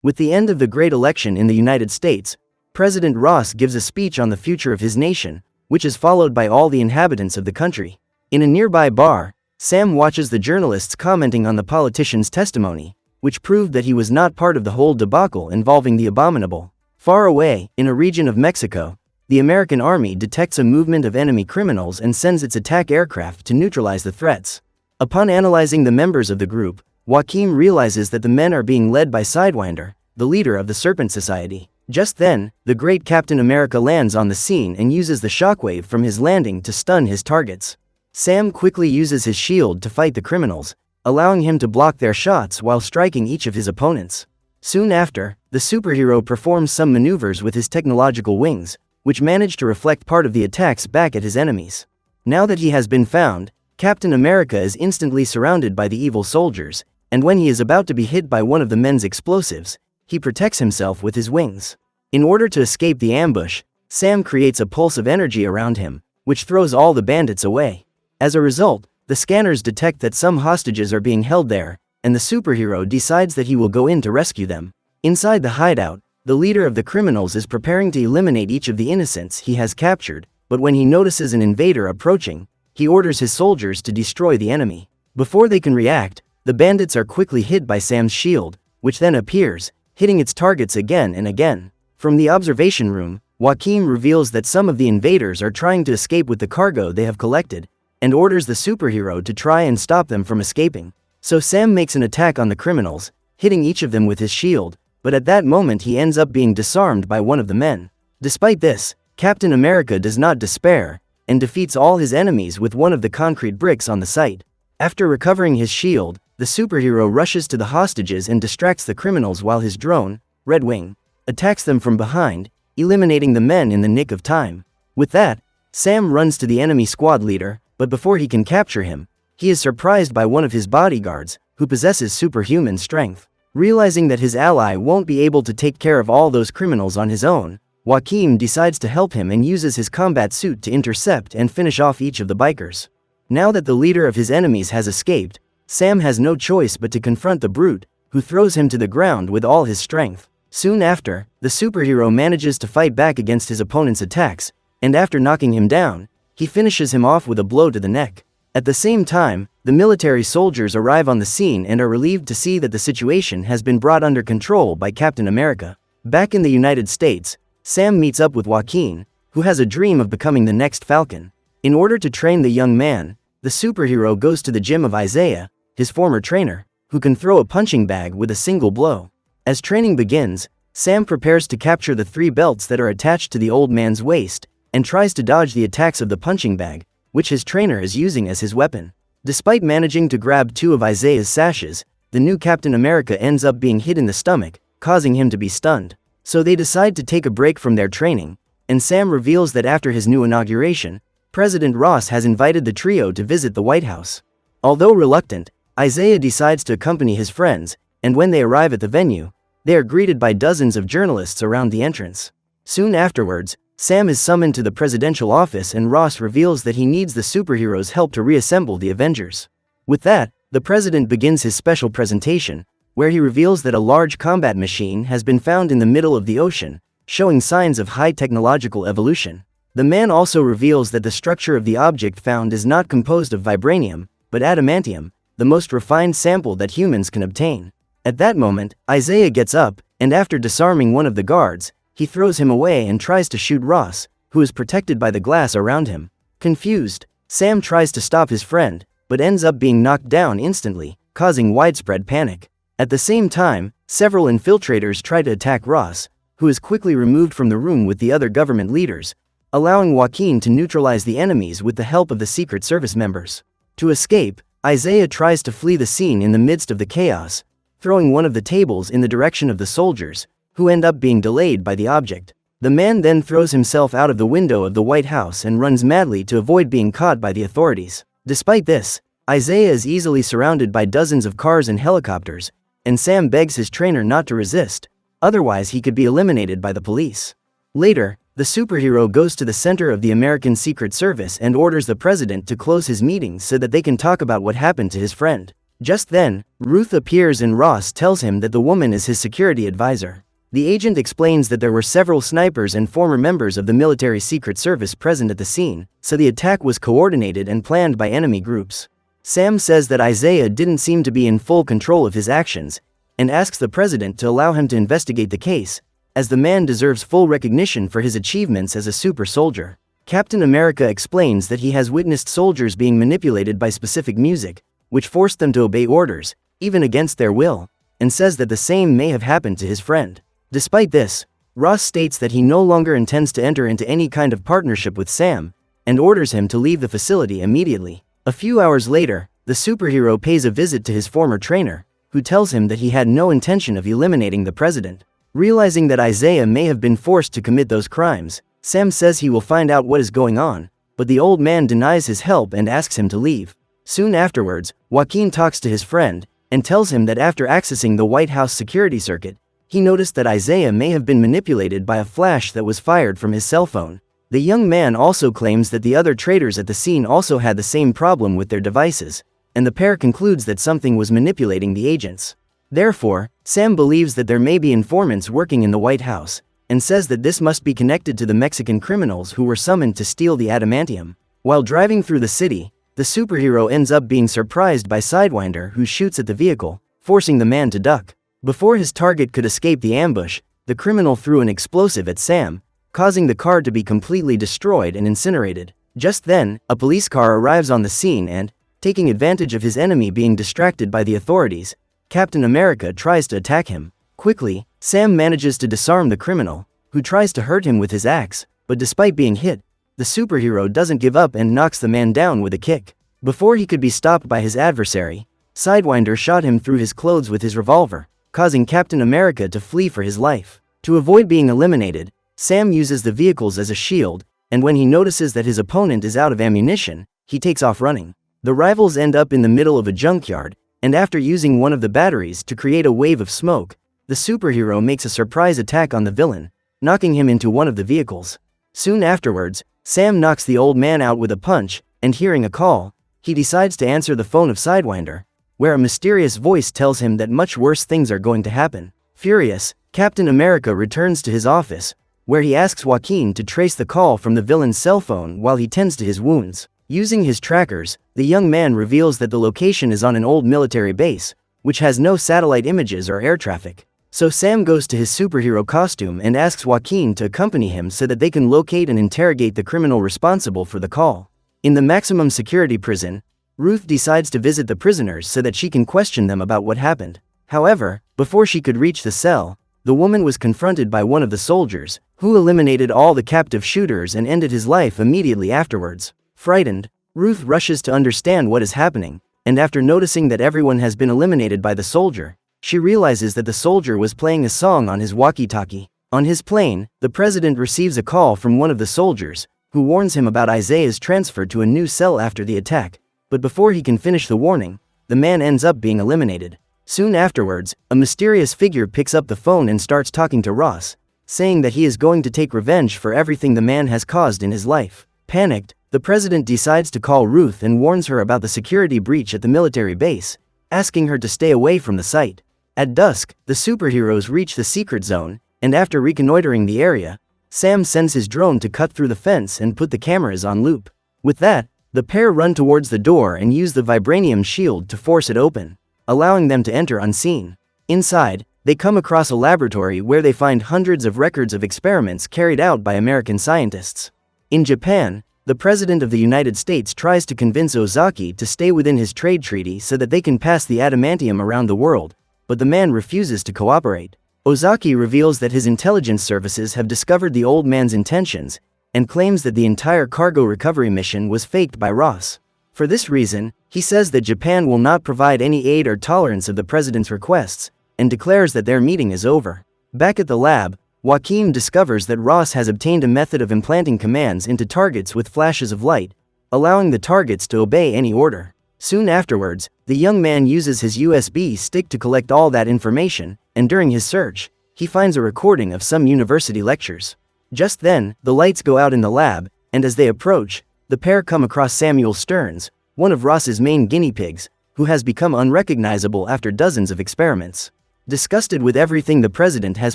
With the end of the Great Election in the United States, President Ross gives a speech on the future of his nation, which is followed by all the inhabitants of the country. In a nearby bar, Sam watches the journalists commenting on the politician's testimony, which proved that he was not part of the whole debacle involving the abominable. Far away, in a region of Mexico, the American army detects a movement of enemy criminals and sends its attack aircraft to neutralize the threats. Upon analyzing the members of the group, Joaquin realizes that the men are being led by Sidewinder, the leader of the Serpent Society. Just then, the great Captain America lands on the scene and uses the shockwave from his landing to stun his targets. Sam quickly uses his shield to fight the criminals, allowing him to block their shots while striking each of his opponents. Soon after, the superhero performs some maneuvers with his technological wings, which manage to reflect part of the attacks back at his enemies. Now that he has been found, Captain America is instantly surrounded by the evil soldiers, and when he is about to be hit by one of the men's explosives, he protects himself with his wings. In order to escape the ambush, Sam creates a pulse of energy around him, which throws all the bandits away. As a result, the scanners detect that some hostages are being held there, and the superhero decides that he will go in to rescue them. Inside the hideout, the leader of the criminals is preparing to eliminate each of the innocents he has captured, but when he notices an invader approaching, he orders his soldiers to destroy the enemy. Before they can react, the bandits are quickly hit by Sam's shield, which then appears, hitting its targets again and again. From the observation room, Joaquin reveals that some of the invaders are trying to escape with the cargo they have collected, and orders the superhero to try and stop them from escaping. So Sam makes an attack on the criminals, hitting each of them with his shield, but at that moment he ends up being disarmed by one of the men. Despite this, Captain America does not despair, and defeats all his enemies with one of the concrete bricks on the site. After recovering his shield, the superhero rushes to the hostages and distracts the criminals while his drone, Red Wing, attacks them from behind, eliminating the men in the nick of time. With that, Sam runs to the enemy squad leader, but before he can capture him, he is surprised by one of his bodyguards, who possesses superhuman strength. Realizing that his ally won't be able to take care of all those criminals on his own, Joaquin decides to help him and uses his combat suit to intercept and finish off each of the bikers. Now that the leader of his enemies has escaped, Sam has no choice but to confront the brute, who throws him to the ground with all his strength. Soon after, the superhero manages to fight back against his opponent's attacks, and after knocking him down, he finishes him off with a blow to the neck. At the same time, the military soldiers arrive on the scene and are relieved to see that the situation has been brought under control by Captain America. Back in the United States, Sam meets up with Joaquin, who has a dream of becoming the next Falcon. In order to train the young man, the superhero goes to the gym of Isaiah, his former trainer, who can throw a punching bag with a single blow. As training begins, Sam prepares to capture the 3 belts that are attached to the old man's waist, and tries to dodge the attacks of the punching bag, which his trainer is using as his weapon. Despite managing to grab 2 of Isaiah's sashes, the new Captain America ends up being hit in the stomach, causing him to be stunned. So they decide to take a break from their training, and Sam reveals that after his new inauguration, President Ross has invited the trio to visit the White House. Although reluctant, Isaiah decides to accompany his friends, and when they arrive at the venue, they are greeted by dozens of journalists around the entrance. Soon afterwards, Sam is summoned to the presidential office and Ross reveals that he needs the superhero's help to reassemble the Avengers. With that, the president begins his special presentation, where he reveals that a large combat machine has been found in the middle of the ocean, showing signs of high technological evolution. The man also reveals that the structure of the object found is not composed of vibranium, but adamantium, the most refined sample that humans can obtain. At that moment, Isaiah gets up, and after disarming one of the guards, he throws him away and tries to shoot Ross, who is protected by the glass around him. Confused, Sam tries to stop his friend, but ends up being knocked down instantly, causing widespread panic. At the same time, several infiltrators try to attack Ross, who is quickly removed from the room with the other government leaders, allowing Joaquin to neutralize the enemies with the help of the Secret Service members. To escape, Isaiah tries to flee the scene in the midst of the chaos, throwing one of the tables in the direction of the soldiers, who end up being delayed by the object. The man then throws himself out of the window of the White House and runs madly to avoid being caught by the authorities. Despite this, Isaiah is easily surrounded by dozens of cars and helicopters, and Sam begs his trainer not to resist, otherwise he could be eliminated by the police. Later, the superhero goes to the center of the American Secret Service and orders the president to close his meetings so that they can talk about what happened to his friend. Just then, Ruth appears and Ross tells him that the woman is his security advisor. The agent explains that there were several snipers and former members of the military secret service present at the scene, so the attack was coordinated and planned by enemy groups. Sam says that Isaiah didn't seem to be in full control of his actions, and asks the president to allow him to investigate the case, as the man deserves full recognition for his achievements as a super soldier. Captain America explains that he has witnessed soldiers being manipulated by specific music, which forced them to obey orders, even against their will, and says that the same may have happened to his friend. Despite this, Ross states that he no longer intends to enter into any kind of partnership with Sam, and orders him to leave the facility immediately. A few hours later, the superhero pays a visit to his former trainer, who tells him that he had no intention of eliminating the president. Realizing that Isaiah may have been forced to commit those crimes, Sam says he will find out what is going on, but the old man denies his help and asks him to leave. Soon afterwards, Joaquin talks to his friend, and tells him that after accessing the White House security circuit, he noticed that Isaiah may have been manipulated by a flash that was fired from his cell phone. The young man also claims that the other traders at the scene also had the same problem with their devices, and the pair concludes that something was manipulating the agents. Therefore, Sam believes that there may be informants working in the White House, and says that this must be connected to the Mexican criminals who were summoned to steal the adamantium. While driving through the city, the superhero ends up being surprised by Sidewinder, who shoots at the vehicle, forcing the man to duck. Before his target could escape the ambush, the criminal threw an explosive at Sam, causing the car to be completely destroyed and incinerated. Just then, a police car arrives on the scene and, taking advantage of his enemy being distracted by the authorities, Captain America tries to attack him. Quickly, Sam manages to disarm the criminal, who tries to hurt him with his axe, but despite being hit, the superhero doesn't give up and knocks the man down with a kick. Before he could be stopped by his adversary, Sidewinder shot him through his clothes with his revolver, causing Captain America to flee for his life. To avoid being eliminated, Sam uses the vehicles as a shield, and when he notices that his opponent is out of ammunition, he takes off running. The rivals end up in the middle of a junkyard, and after using one of the batteries to create a wave of smoke, the superhero makes a surprise attack on the villain, knocking him into one of the vehicles. Soon afterwards, Sam knocks the old man out with a punch, and hearing a call, he decides to answer the phone of Sidewinder, where a mysterious voice tells him that much worse things are going to happen. Furious, Captain America returns to his office, where he asks Joaquin to trace the call from the villain's cell phone while he tends to his wounds. Using his trackers, the young man reveals that the location is on an old military base, which has no satellite images or air traffic. So Sam goes to his superhero costume and asks Joaquin to accompany him so that they can locate and interrogate the criminal responsible for the call. In the maximum security prison, Ruth decides to visit the prisoners so that she can question them about what happened. However, before she could reach the cell, the woman was confronted by one of the soldiers, who eliminated all the captive shooters and ended his life immediately afterwards. Frightened, Ruth rushes to understand what is happening, and after noticing that everyone has been eliminated by the soldier, she realizes that the soldier was playing a song on his walkie-talkie. On his plane, the president receives a call from one of the soldiers, who warns him about Isaiah's transfer to a new cell after the attack, but before he can finish the warning, the man ends up being eliminated. Soon afterwards, a mysterious figure picks up the phone and starts talking to Ross, saying that he is going to take revenge for everything the man has caused in his life. Panicked, the president decides to call Ruth and warns her about the security breach at the military base, asking her to stay away from the site. At dusk, the superheroes reach the secret zone, and after reconnoitering the area, Sam sends his drone to cut through the fence and put the cameras on loop. With that, the pair run towards the door and use the vibranium shield to force it open, allowing them to enter unseen. Inside, they come across a laboratory where they find hundreds of records of experiments carried out by American scientists. In Japan, the President of the United States tries to convince Ozaki to stay within his trade treaty so that they can pass the adamantium around the world, but the man refuses to cooperate. Ozaki reveals that his intelligence services have discovered the old man's intentions, and claims that the entire cargo recovery mission was faked by Ross. For this reason, he says that Japan will not provide any aid or tolerance of the president's requests, and declares that their meeting is over. Back at the lab, Joaquin discovers that Ross has obtained a method of implanting commands into targets with flashes of light, allowing the targets to obey any order. Soon afterwards, the young man uses his USB stick to collect all that information, and during his search, he finds a recording of some university lectures. Just then, the lights go out in the lab, and as they approach, the pair come across Samuel Stearns, one of Ross's main guinea pigs, who has become unrecognizable after dozens of experiments. Disgusted with everything the president has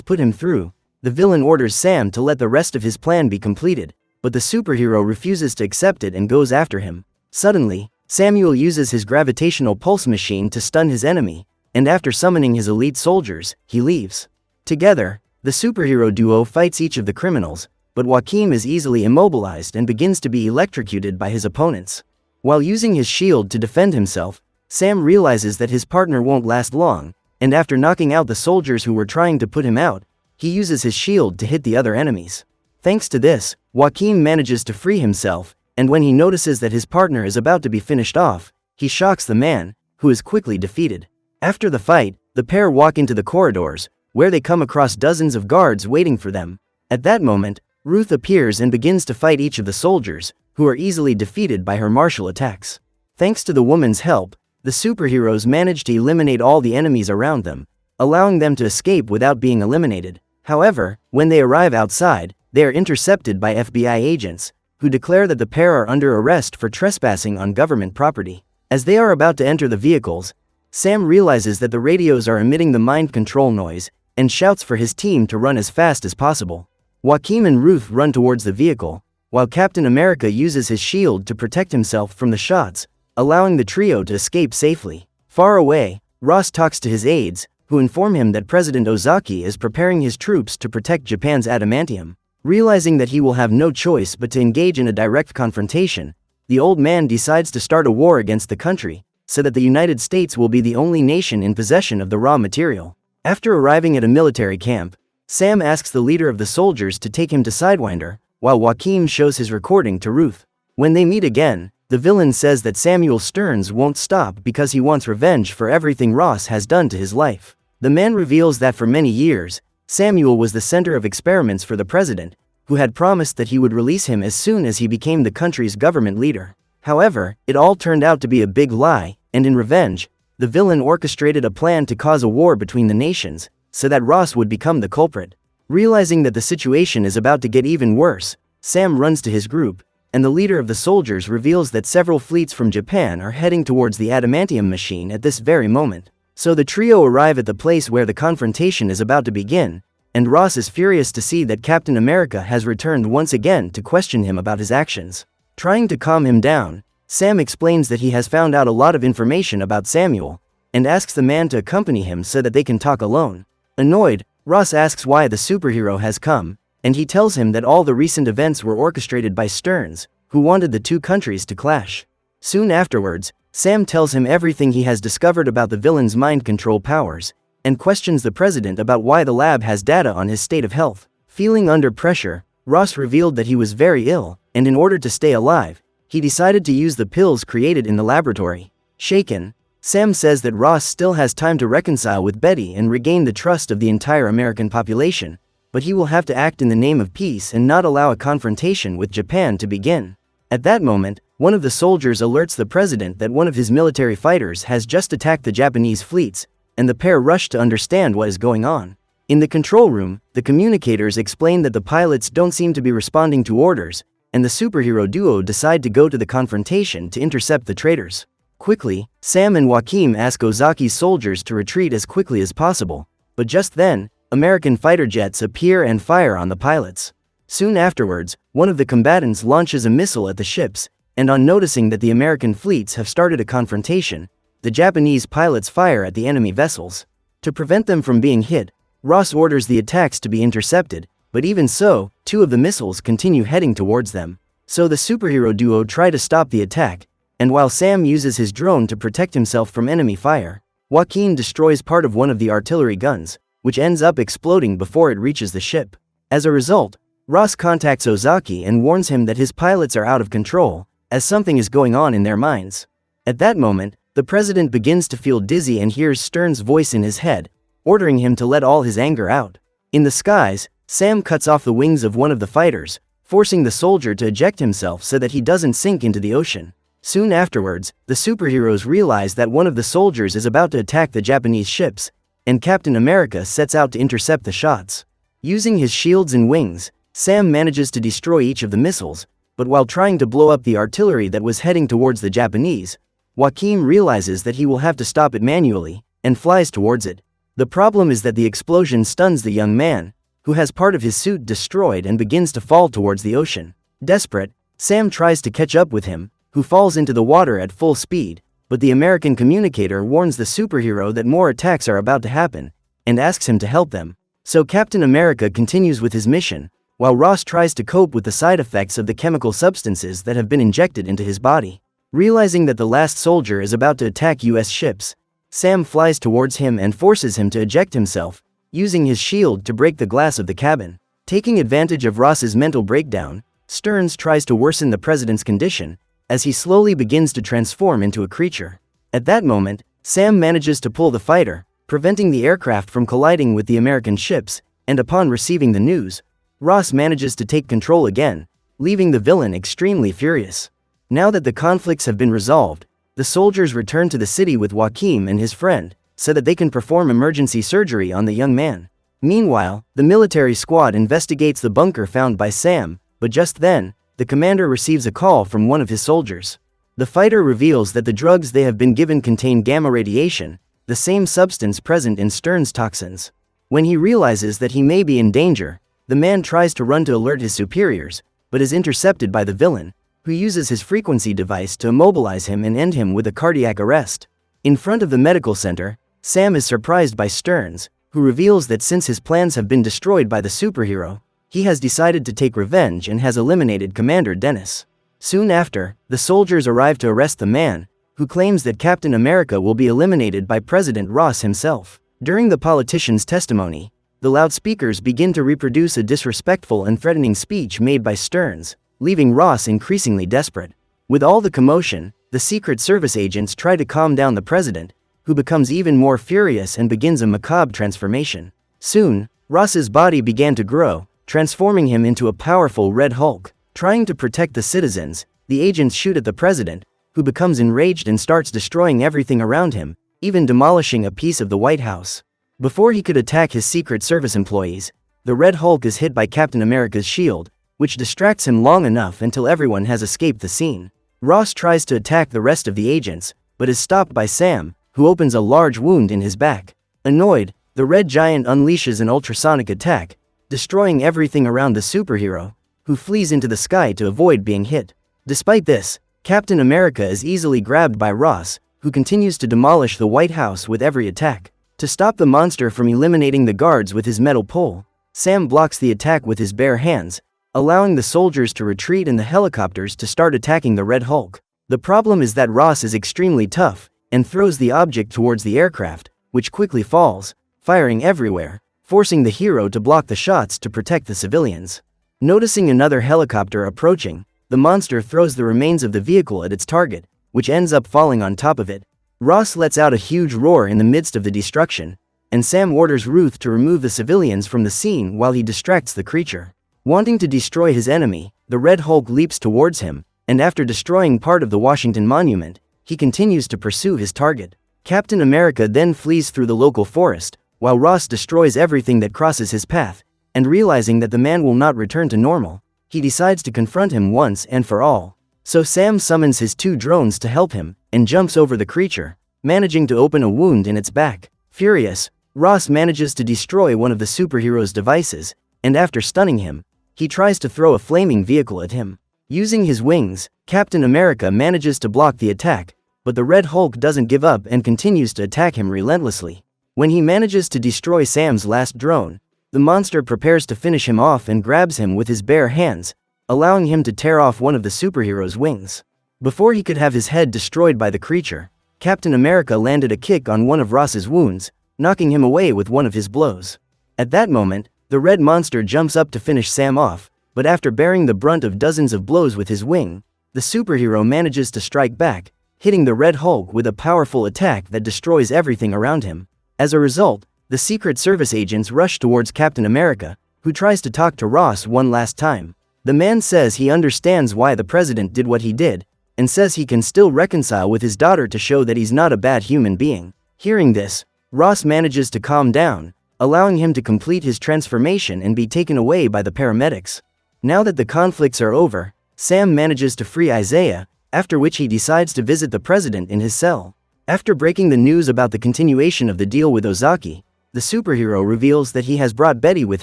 put him through, the villain orders Sam to let the rest of his plan be completed, but the superhero refuses to accept it and goes after him. Suddenly, Samuel uses his gravitational pulse machine to stun his enemy, and after summoning his elite soldiers, he leaves. Together, the superhero duo fights each of the criminals, but Joaquin is easily immobilized and begins to be electrocuted by his opponents. While using his shield to defend himself, Sam realizes that his partner won't last long, and after knocking out the soldiers who were trying to put him out, he uses his shield to hit the other enemies. Thanks to this, Joaquin manages to free himself, and when he notices that his partner is about to be finished off, he shocks the man, who is quickly defeated. After the fight, the pair walk into the corridors, where they come across dozens of guards waiting for them. At that moment, Ruth appears and begins to fight each of the soldiers, who are easily defeated by her martial attacks. Thanks to the woman's help, the superheroes manage to eliminate all the enemies around them, allowing them to escape without being eliminated. However, when they arrive outside, they are intercepted by FBI agents, who declare that the pair are under arrest for trespassing on government property. As they are about to enter the vehicles, Sam realizes that the radios are emitting the mind control noise, and shouts for his team to run as fast as possible. Joaquin and Ruth run towards the vehicle, while Captain America uses his shield to protect himself from the shots, allowing the trio to escape safely. Far away, Ross talks to his aides, who inform him that President Ozaki is preparing his troops to protect Japan's adamantium. Realizing that he will have no choice but to engage in a direct confrontation, the old man decides to start a war against the country, so that the United States will be the only nation in possession of the raw material. After arriving at a military camp, Sam asks the leader of the soldiers to take him to Sidewinder, while Joaquin shows his recording to Ruth. When they meet again, the villain says that Samuel Stearns won't stop because he wants revenge for everything Ross has done to his life. The man reveals that for many years, Samuel was the center of experiments for the president, who had promised that he would release him as soon as he became the country's government leader. However, it all turned out to be a big lie, and in revenge, the villain orchestrated a plan to cause a war between the nations, so that Ross would become the culprit. Realizing that the situation is about to get even worse, Sam runs to his group, and the leader of the soldiers reveals that several fleets from Japan are heading towards the adamantium machine at this very moment. So the trio arrive at the place where the confrontation is about to begin, and Ross is furious to see that Captain America has returned once again to question him about his actions. Trying to calm him down, Sam explains that he has found out a lot of information about Samuel, and asks the man to accompany him so that they can talk alone. Annoyed, Ross asks why the superhero has come, and he tells him that all the recent events were orchestrated by Stearns, who wanted the two countries to clash. Soon afterwards, Sam tells him everything he has discovered about the villain's mind control powers, and questions the president about why the lab has data on his state of health. Feeling under pressure, Ross revealed that he was very ill, and in order to stay alive, he decided to use the pills created in the laboratory. Shaken, Sam says that Ross still has time to reconcile with Betty and regain the trust of the entire American population, but he will have to act in the name of peace and not allow a confrontation with Japan to begin. At that moment, one of the soldiers alerts the president that one of his military fighters has just attacked the Japanese fleets, and the pair rush to understand what is going on. In the control room, the communicators explain that the pilots don't seem to be responding to orders, and the superhero duo decide to go to the confrontation to intercept the traitors. Quickly, Sam and Joaquin ask Ozaki's soldiers to retreat as quickly as possible, but just then, American fighter jets appear and fire on the pilots. Soon afterwards, one of the combatants launches a missile at the ships, and on noticing that the American fleets have started a confrontation, the Japanese pilots fire at the enemy vessels. To prevent them from being hit, Ross orders the attacks to be intercepted, but even so, two of the missiles continue heading towards them. So the superhero duo try to stop the attack, and while Sam uses his drone to protect himself from enemy fire, Joaquin destroys part of one of the artillery guns, which ends up exploding before it reaches the ship. As a result, Ross contacts Ozaki and warns him that his pilots are out of control, as something is going on in their minds. At that moment, the president begins to feel dizzy and hears Stearns' voice in his head, ordering him to let all his anger out. In the skies, Sam cuts off the wings of one of the fighters, forcing the soldier to eject himself so that he doesn't sink into the ocean. Soon afterwards, the superheroes realize that one of the soldiers is about to attack the Japanese ships, and Captain America sets out to intercept the shots. Using his shields and wings, Sam manages to destroy each of the missiles, but while trying to blow up the artillery that was heading towards the Japanese, Joaquin realizes that he will have to stop it manually, and flies towards it. The problem is that the explosion stuns the young man, who has part of his suit destroyed and begins to fall towards the ocean. Desperate, Sam tries to catch up with him, who falls into the water at full speed, but the American communicator warns the superhero that more attacks are about to happen, and asks him to help them. So Captain America continues with his mission, while Ross tries to cope with the side effects of the chemical substances that have been injected into his body. Realizing that the last soldier is about to attack US ships, Sam flies towards him and forces him to eject himself, using his shield to break the glass of the cabin. Taking advantage of Ross's mental breakdown, Stearns tries to worsen the president's condition, as he slowly begins to transform into a creature. At that moment, Sam manages to pull the fighter, preventing the aircraft from colliding with the American ships, and upon receiving the news, Ross manages to take control again, leaving the villain extremely furious. Now that the conflicts have been resolved, the soldiers return to the city with Joaquin and his friend, so that they can perform emergency surgery on the young man. Meanwhile, the military squad investigates the bunker found by Sam, but just then, the commander receives a call from one of his soldiers. The fighter reveals that the drugs they have been given contain gamma radiation, the same substance present in Stearns' toxins. When he realizes that he may be in danger, the man tries to run to alert his superiors, but is intercepted by the villain, who uses his frequency device to immobilize him and end him with a cardiac arrest. In front of the medical center, Sam is surprised by Stearns, who reveals that since his plans have been destroyed by the superhero, he has decided to take revenge and has eliminated Commander Dennis. Soon after, the soldiers arrive to arrest the man, who claims that Captain America will be eliminated by President Ross himself. During the politician's testimony, the loudspeakers begin to reproduce a disrespectful and threatening speech made by Stearns, leaving Ross increasingly desperate. With all the commotion, the Secret Service agents try to calm down the president, who becomes even more furious and begins a macabre transformation. Soon, Ross's body began to grow, transforming him into a powerful Red Hulk. Trying to protect the citizens, the agents shoot at the president, who becomes enraged and starts destroying everything around him, even demolishing a piece of the White House. Before he could attack his Secret Service employees, the Red Hulk is hit by Captain America's shield, which distracts him long enough until everyone has escaped the scene. Ross tries to attack the rest of the agents, but is stopped by Sam, who opens a large wound in his back. Annoyed, the Red Giant unleashes an ultrasonic attack, destroying everything around the superhero, who flees into the sky to avoid being hit. Despite this, Captain America is easily grabbed by Ross, who continues to demolish the White House with every attack. To stop the monster from eliminating the guards with his metal pole, Sam blocks the attack with his bare hands, allowing the soldiers to retreat and the helicopters to start attacking the Red Hulk. The problem is that Ross is extremely tough, and throws the object towards the aircraft, which quickly falls, firing everywhere, forcing the hero to block the shots to protect the civilians. Noticing another helicopter approaching, the monster throws the remains of the vehicle at its target, which ends up falling on top of it. Ross lets out a huge roar in the midst of the destruction, and Sam orders Ruth to remove the civilians from the scene while he distracts the creature. Wanting to destroy his enemy, the Red Hulk leaps towards him, and after destroying part of the Washington Monument, he continues to pursue his target. Captain America then flees through the local forest, while Ross destroys everything that crosses his path, and realizing that the man will not return to normal, he decides to confront him once and for all. So Sam summons his 2 drones to help him, and jumps over the creature, managing to open a wound in its back. Furious, Ross manages to destroy one of the superhero's devices, and after stunning him, he tries to throw a flaming vehicle at him. Using his wings, Captain America manages to block the attack, but the Red Hulk doesn't give up and continues to attack him relentlessly. When he manages to destroy Sam's last drone, the monster prepares to finish him off and grabs him with his bare hands, allowing him to tear off one of the superhero's wings. Before he could have his head destroyed by the creature, Captain America landed a kick on one of Ross's wounds, knocking him away with one of his blows. At that moment, the red monster jumps up to finish Sam off, but after bearing the brunt of dozens of blows with his wing, the superhero manages to strike back, hitting the Red Hulk with a powerful attack that destroys everything around him. As a result, the Secret Service agents rush towards Captain America, who tries to talk to Ross one last time. The man says he understands why the president did what he did, and says he can still reconcile with his daughter to show that he's not a bad human being. Hearing this, Ross manages to calm down, allowing him to complete his transformation and be taken away by the paramedics. Now that the conflicts are over, Sam manages to free Isaiah, after which he decides to visit the president in his cell. After breaking the news about the continuation of the deal with Ozaki, the superhero reveals that he has brought Betty with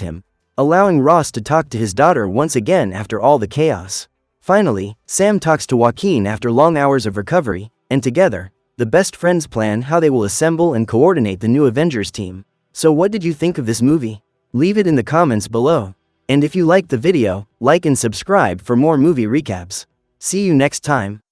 him, allowing Ross to talk to his daughter once again after all the chaos. Finally, Sam talks to Joaquin after long hours of recovery, and together, the best friends plan how they will assemble and coordinate the new Avengers team. So what did you think of this movie? Leave it in the comments below. And if you liked the video, like and subscribe for more movie recaps. See you next time.